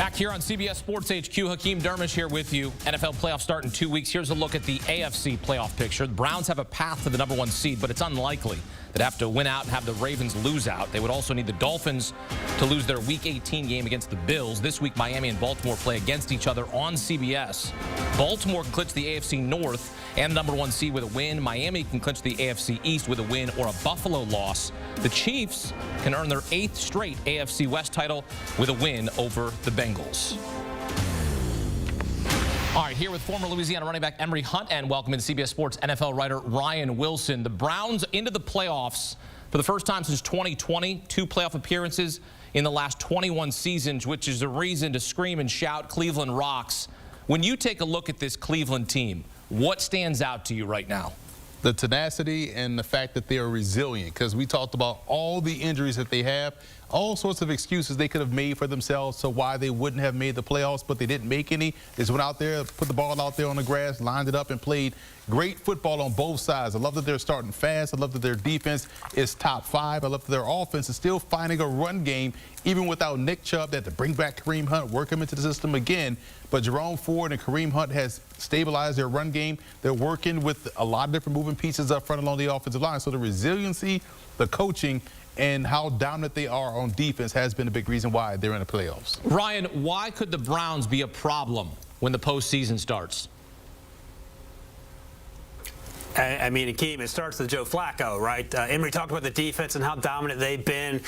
Back here on CBS Sports HQ, Hakeem Dermish here with you. NFL playoffs start in 2 weeks. Here's a look at the AFC playoff picture. The Browns have a path to the #1 seed, but it's unlikely. They'd have to win out and have the Ravens lose out. They would also need the Dolphins to lose their Week 18 game against the Bills. This week, Miami and Baltimore play against each other on CBS. Baltimore can clinch the AFC North and the #1 seed with a win. Miami can clinch the AFC East with a win or a Buffalo loss. The Chiefs can earn their 8th straight AFC West title with a win over the Bengals. All right, here with former Louisiana running back Emory Hunt, and welcome to CBS Sports NFL writer Ryan Wilson. The Browns into the playoffs for the first time since 2020, 2 playoff appearances in the last 21 seasons, which is a reason to scream and shout Cleveland rocks. When you take a look at this Cleveland team, what stands out to you right now? The tenacity and the fact that they are resilient, because we talked about all the injuries that they have, all sorts of excuses they could have made for themselves to why they wouldn't have made the playoffs, but they didn't make any. They just went out there, put the ball out there on the grass, lined it up, and played great football on both sides. I love that they're starting fast. I love that their defense is top 5. I love that their offense is still finding a run game, even without Nick Chubb. They had to bring back Kareem Hunt, work him into the system again. But Jerome Ford and Kareem Hunt has stabilized their run game. They're working with a lot of different moving pieces up front along the offensive line. So the resiliency, the coaching, and how dominant they are on defense has been a big reason why they're in the playoffs. Ryan, why could the Browns be a problem when the postseason starts? I mean, Hakeem, it starts with Joe Flacco, right? Emory talked about the defense and how dominant they've been.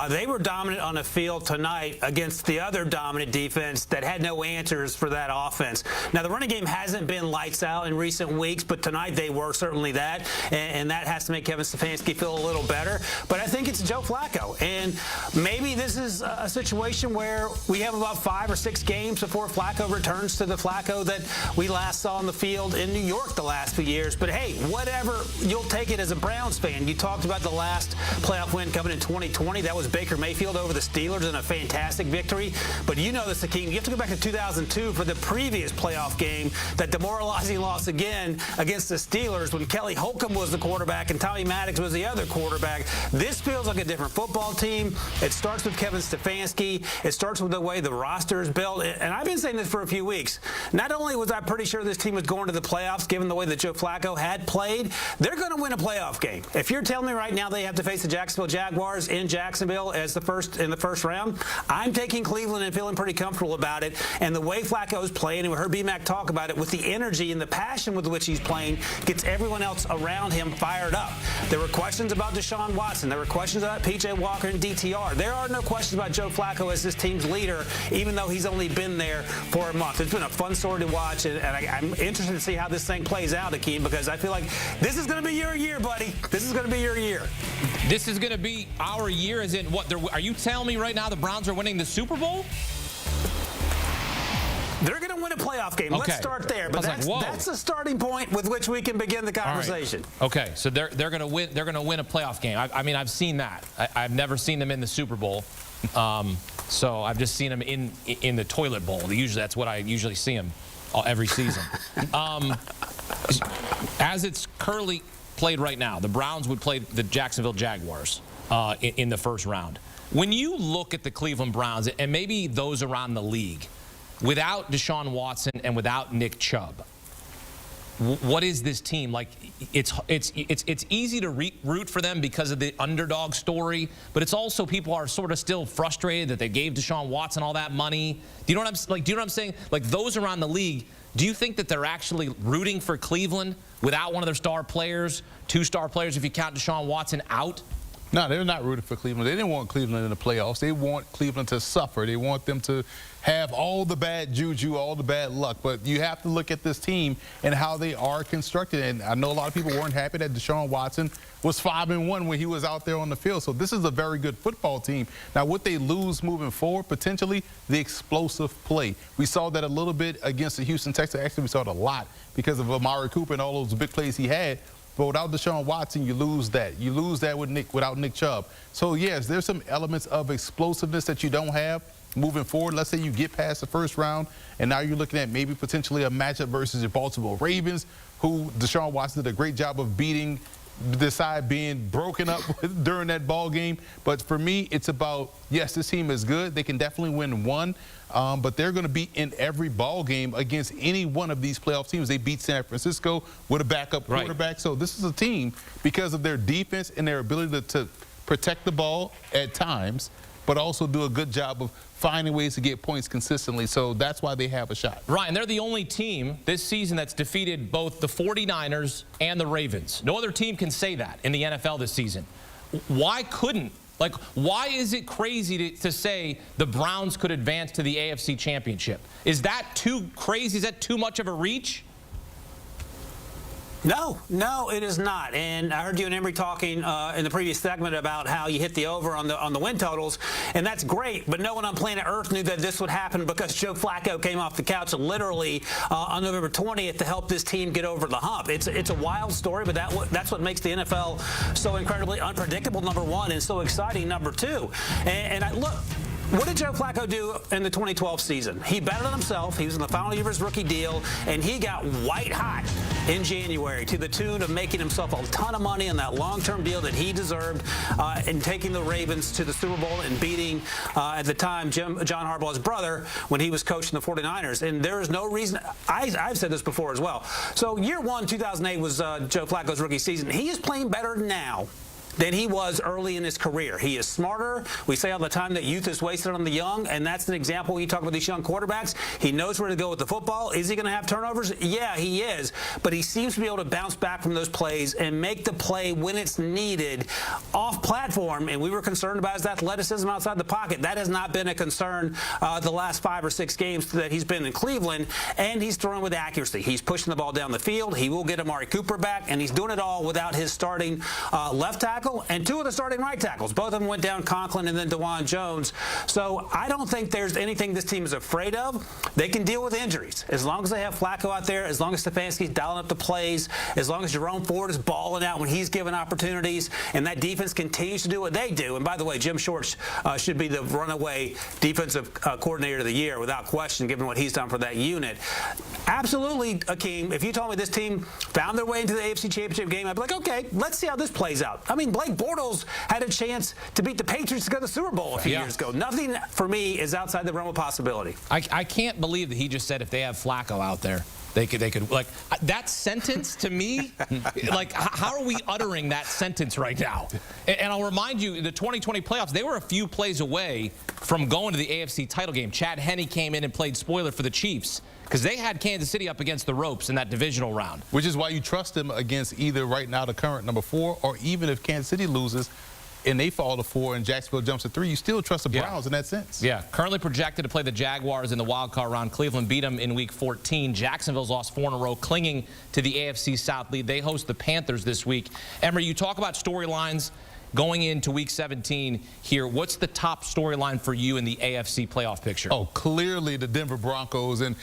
They were dominant on the field tonight against the other dominant defense that had no answers for that offense. Now, the running game hasn't been lights out in recent weeks, but tonight they were certainly that, and that has to make Kevin Stefanski feel a little better. But I think it's Joe Flacco, and maybe this is a situation where we have about 5 or 6 games before Flacco returns to the Flacco that we last saw on the field in New York the last few years. But hey, whatever, you'll take it as a Browns fan. You talked about the last playoff win coming in 2020. That was Baker Mayfield over the Steelers in a fantastic victory. But you know this, Hakeem. You have to go back to 2002 for the previous playoff game, that demoralizing loss again against the Steelers when Kelly Holcomb was the quarterback and Tommy Maddox was the other quarterback. This feels like a different football team. It starts with Kevin Stefanski. It starts with the way the roster is built. And I've been saying this for a few weeks. Not only was I pretty sure this team was going to the playoffs, given the way that Joe Flacco had played, they're going to win a playoff game. If you're telling me right now they have to face the Jacksonville Jaguars in Jacksonville as in the first round, I'm taking Cleveland and feeling pretty comfortable about it. And the way Flacco's playing, and we heard B-Mac talk about it, with the energy and the passion with which he's playing, gets everyone else around him fired up. There were questions about Deshaun Watson. There were questions about P.J. Walker and DTR. There are no questions about Joe Flacco as this team's leader, even though he's only been there for a month. It's been a fun story to watch, and I'm interested to see how this thing plays out, Hakeem, because I feel like this is going to be your year, buddy. This is going to be your year. This is going to be our year, as in what? Are you telling me right now the Browns are winning the Super Bowl? They're going to win a playoff game. Okay. Let's start there. But that's a starting point with which we can begin the conversation. Right. Okay, so they're going to win. They're going to win a playoff game. I mean, I've seen that. I've never seen them in the Super Bowl. So I've just seen them in the toilet bowl. Usually, that's what I usually see them every season. As it's currently played right now, the Browns would play the Jacksonville Jaguars in the first round. When you look at the Cleveland Browns, and maybe those around the league, without Deshaun Watson and without Nick Chubb, what is this team like? It's easy to root for them because of the underdog story, but it's also people are sort of still frustrated that they gave Deshaun Watson all that money. Do you know what I'm like? Do you know what I'm saying? Like, those around the league, do you think that they're actually rooting for Cleveland without one of their star players, 2 star players if you count Deshaun Watson out? No, they're not rooting for Cleveland. They didn't want Cleveland in the playoffs. They want Cleveland to suffer. They want them to have all the bad juju, all the bad luck. But you have to look at this team and how they are constructed. And I know a lot of people weren't happy that Deshaun Watson was 5-1 when he was out there on the field. So this is a very good football team. Now, what they lose moving forward, potentially, the explosive play. We saw that a little bit against the Houston Texans. Actually, we saw it a lot because of Amari Cooper and all those big plays he had. But without Deshaun Watson, you lose that. You lose that without Nick Chubb. So, yes, there's some elements of explosiveness that you don't have moving forward. Let's say you get past the first round, and now you're looking at maybe potentially a matchup versus the Baltimore Ravens, who Deshaun Watson did a great job of beating decide being broken up during that ball game. But for me, it's about, yes, this team is good. They can definitely win one, but they're going to be in every ball game against any one of these playoff teams. They beat San Francisco with a backup quarterback. So this is a team, because of their defense and their ability to protect the ball at times, but also do a good job of finding ways to get points consistently. So that's why they have a shot. Ryan, they're the only team this season that's defeated both the 49ers and the Ravens. No other team can say that in the NFL this season. Why couldn't? Like, why is it crazy to say the Browns could advance to the AFC Championship? Is that too crazy? Is that too much of a reach? No, it is not. And I heard you and Emery talking in the previous segment about how you hit the over on the win totals, and that's great. But no one on planet Earth knew that this would happen because Joe Flacco came off the couch literally on November 20th to help this team get over the hump. It's a wild story, but that's what makes the NFL so incredibly unpredictable, number one, and so exciting, number two. And look. What did Joe Flacco do in the 2012 season? He betted on himself. He was in the final year of his rookie deal, and he got white hot in January to the tune of making himself a ton of money on that long-term deal that he deserved and taking the Ravens to the Super Bowl and beating, at the time, John Harbaugh's brother when he was coaching the 49ers. And there is no reason – I've said this before as well. So year one, 2008, was Joe Flacco's rookie season. He is playing better now than he was early in his career. He is smarter. We say all the time that youth is wasted on the young, and that's an example when you talk about these young quarterbacks. He knows where to go with the football. Is he going to have turnovers? Yeah, he is. But he seems to be able to bounce back from those plays and make the play when it's needed off platform. And we were concerned about his athleticism outside the pocket. That has not been a concern the last 5 or 6 games that he's been in Cleveland, and he's throwing with accuracy. He's pushing the ball down the field. He will get Amari Cooper back, and he's doing it all without his starting left tackle and 2 of the starting right tackles. Both of them went down, Conklin and then DeJuan Jones. So I don't think there's anything this team is afraid of. They can deal with injuries. As long as they have Flacco out there, as long as Stefanski's dialing up the plays, as long as Jerome Ford is balling out when he's given opportunities, and that defense continues to do what they do. And by the way, Jim Schwartz should be the runaway defensive coordinator of the year without question, given what he's done for that unit. Absolutely, Akeem, if you told me this team found their way into the AFC Championship game, I'd be like, okay, let's see how this plays out. I mean, Blake Bortles had a chance to beat the Patriots to go to the Super Bowl a few years ago. Nothing, for me, is outside the realm of possibility. I can't believe that he just said if they have Flacco out there, they could like that sentence to me. Like, how are we uttering that sentence right now? And I'll remind you, the 2020 playoffs, they were a few plays away from going to the AFC title game. Chad Henne came in and played spoiler for the Chiefs because they had Kansas City up against the ropes in that divisional round. Which is why you trust them against either right now the current number 4, or even if Kansas City loses and they fall to 4 and Jacksonville jumps to 3, you still trust the Browns in that sense. Yeah, currently projected to play the Jaguars in the wild card round. Cleveland beat them in Week 14. Jacksonville's lost 4 in a row, clinging to the AFC South lead. They host the Panthers this week. Emery, you talk about storylines going into Week 17 here. What's the top storyline for you in the AFC playoff picture? Oh, clearly the Denver Broncos and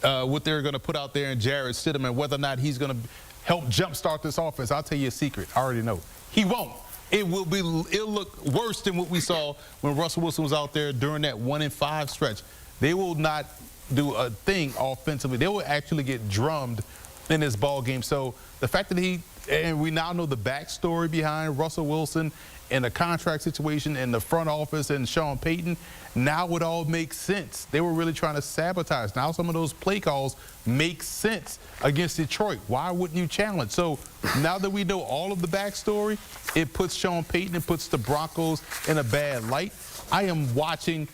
what they're going to put out there in Jarrett Stidham and whether or not he's going to help jumpstart this offense. I'll tell you a secret. I already know. He won't. It'll look worse than what we saw when Russell Wilson was out there during that 1-5 stretch. They will not do a thing offensively. They will actually get drummed in this ball game. So the fact that and we now know the backstory behind Russell Wilson and the contract situation and the front office and Sean Payton, now it all makes sense. They were really trying to sabotage. Now some of those play calls make sense against Detroit. Why wouldn't you challenge? So now that we know all of the backstory, it puts Sean Payton and puts the Broncos in a bad light. I am watching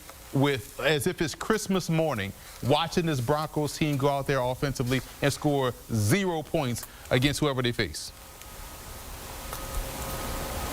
as if it's Christmas morning, watching this Broncos team go out there offensively and score 0 points against whoever they face.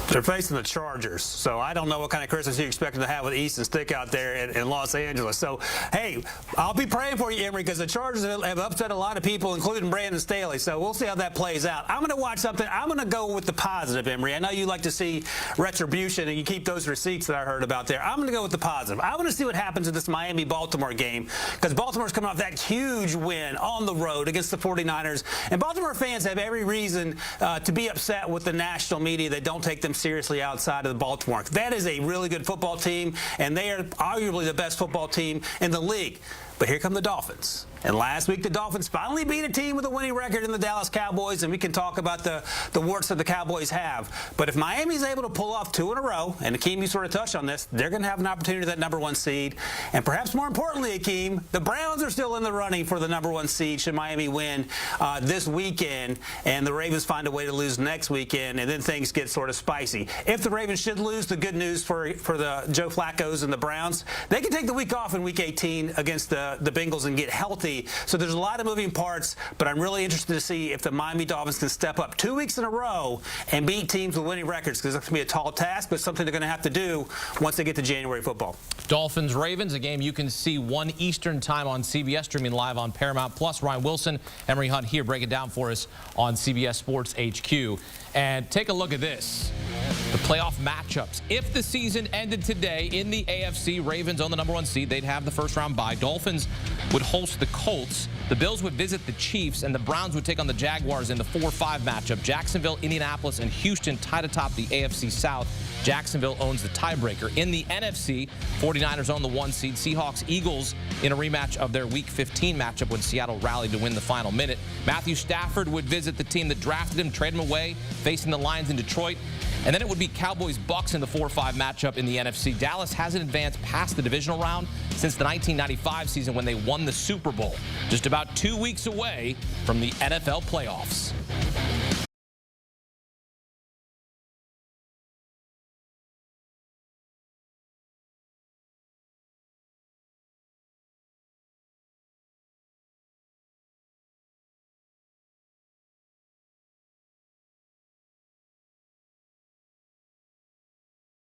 They're facing the Chargers, so I don't know what kind of Christmas you're expecting to have with Easton Stick out there in Los Angeles. So, hey, I'll be praying for you, Emery, because the Chargers have upset a lot of people, including Brandon Staley. So we'll see how that plays out. I'm going to watch something. I'm going to go with the positive, Emery. I know you like to see retribution, and you keep those receipts that I heard about there. I'm going to go with the positive. I want to see what happens in this Miami-Baltimore game, because Baltimore's coming off that huge win on the road against the 49ers, and Baltimore fans have every reason to be upset with the national media that don't take them seriously outside of the Baltimore. That is a really good football team, and they are arguably the best football team in the league. But here come the Dolphins. And last week, the Dolphins finally beat a team with a winning record in the Dallas Cowboys, and we can talk about the warts that the Cowboys have. But if Miami's able to pull off 2 in a row, and Akeem, you sort of touched on this, they're going to have an opportunity to that #1 seed. And perhaps more importantly, Akeem, the Browns are still in the running for the #1 seed should Miami win this weekend, and the Ravens find a way to lose next weekend, and then things get sort of spicy. If the Ravens should lose, the good news for the Joe Flaccos and the Browns, they can take the week off in Week 18 against the Bengals and get healthy. So there's a lot of moving parts, but I'm really interested to see if the Miami Dolphins can step up 2 weeks in a row and beat teams with winning records, because that's going to be a tall task, but something they're going to have to do once they get to January football. Dolphins-Ravens, a game you can see 1 Eastern time on CBS, streaming live on Paramount+. Ryan Wilson, Emery Hunt here, break it down for us on CBS Sports HQ. And take a look at this. The playoff matchups. If the season ended today in the AFC, Ravens on the #1 seed, they'd have the first-round bye. Dolphins would host the Colts. The Bills would visit the Chiefs, and the Browns would take on the Jaguars in the 4-5 matchup. Jacksonville, Indianapolis, and Houston tied atop the AFC South. Jacksonville owns the tiebreaker. In the NFC, 49ers own the 1 seed. Seahawks, Eagles in a rematch of their Week 15 matchup when Seattle rallied to win the final minute. Matthew Stafford would visit the team that drafted him, trade him away, facing the Lions in Detroit. And then it would be Cowboys-Bucks in the 4-5 matchup in the NFC. Dallas hasn't advanced past the divisional round since the 1995 season when they won the Super Bowl. Just about 2 weeks away from the NFL playoffs.